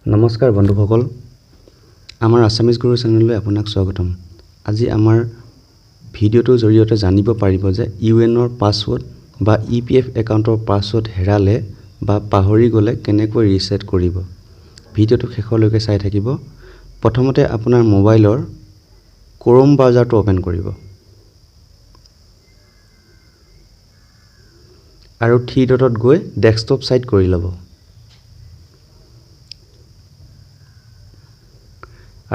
নমস্কাৰ বন্ধুসকল, আমাৰ আছামিজ গুৰু চেনেললৈ আপোনাক স্বাগতম। আজি আমাৰ ভিডিঅ'টোৰ জৰিয়তে জানিব পাৰিব যে UANৰ পাছৱৰ্ড বা EPF একাউণ্টৰ পাছৱৰ্ড হেৰালে বা পাহৰি গ'লে কেনেকৈ ৰিছেট কৰিব। ভিডিঅ'টো শেষলৈকে চাই থাকিব। প্ৰথমতে আপোনাৰ মোবাইলৰ ক্ৰোম ব্ৰাউজাৰটো ওপেন কৰিব আৰু 3 ডটত গৈ ডেস্কটপ সাইট কৰি ল'ব।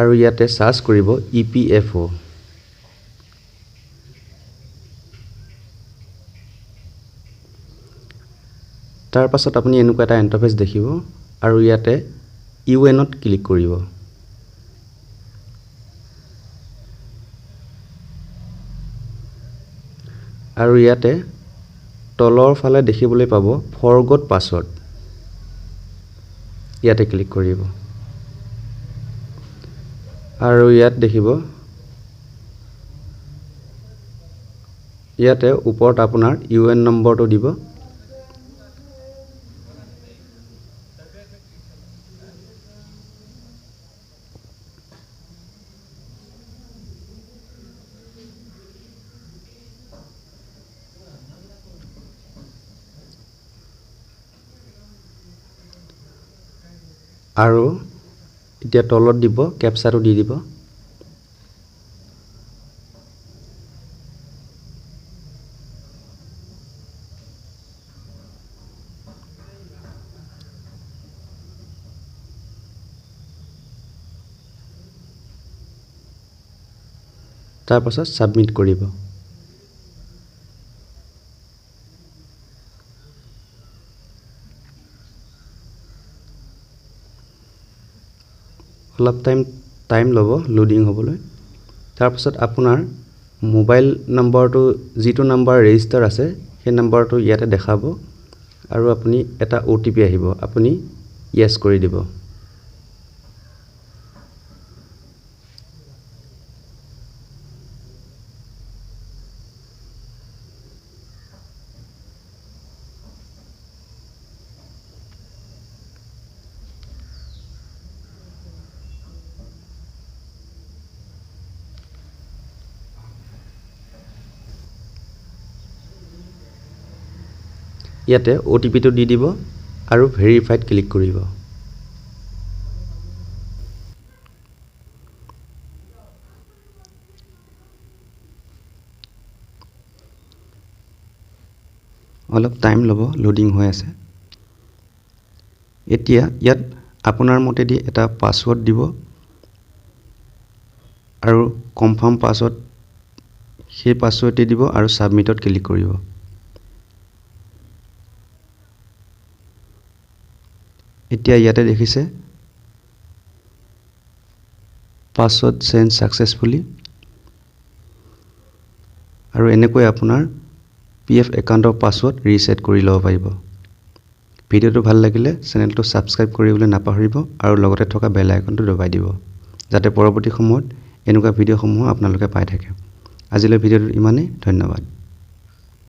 আৰু ইয়াতে সাৰ্চ কৰিব EPFO। তাৰ পাছত আপুনি এনেকুৱা এটা ইন্টাৰফেস দেখিব আৰু ইয়াতে UANত ক্লিক কৰিব। আৰু ইয়াতে তলৰ ফালে দেখিবলৈ পাব ফৰগট পাছৱৰ্ড। ইয়াতে ক্লিক কৰিব। আৰু ইয়াত দেখিব ইয়াতে ওপৰত আপোনাৰ UAN নম্বৰটো দিব। আৰু এতিয়া তলত দিব কেপচাটো দি দিব। তাৰ পাছত সাবমিট কৰিব। অলপ টাইম ল'ব লোডিং হ'বলৈ। তাৰ পাছত আপোনাৰ মোবাইল নম্বৰটো যিটো নম্বৰ ৰেজিষ্টাৰ আছে সেই নম্বৰটো ইয়াতে দেখাব আৰু আপুনি এটা OTP আহিব। আপুনি ইয়েছ কৰি দিব। ইয়াতে OTPটো দি দিব আৰু ভেৰিফাইড ক্লিক কৰিব। অলপ টাইম ল'ব, লোডিং হৈ আছে। এতিয়া ইয়াত আপোনাৰ মতেদি এটা পাছৱৰ্ড দিব আৰু কনফাৰ্ম পাছৱৰ্ড সেই পাছৱৰ্ডটি দিব আৰু সাবমিটত ক্লিক কৰিব। এতিয়া ইয়াতে দেখিছে পাছৱৰ্ড চেঞ্জ সাকসেসফুলি। আৰু এনেকৈ আপোনাৰ PF একাউণ্টৰ পাছৱৰ্ড ৰিছেট কৰি ল'ব পাৰিব। ভিডিঅ'টো ভাল লাগিলে চেনেলটো সাবস্ক্ৰাইব কৰিবলৈ নাপাহৰিব আৰু লগতে থকা বেল আইকনটো দবাই দিব যাতে পৰৱৰ্তী সময়ত এনেকুৱা ভিডিঅ'সমূহ আপোনালোকে পাই থাকে। আজিলৈ ভিডিঅ'টো ইমানেই। ধন্যবাদ।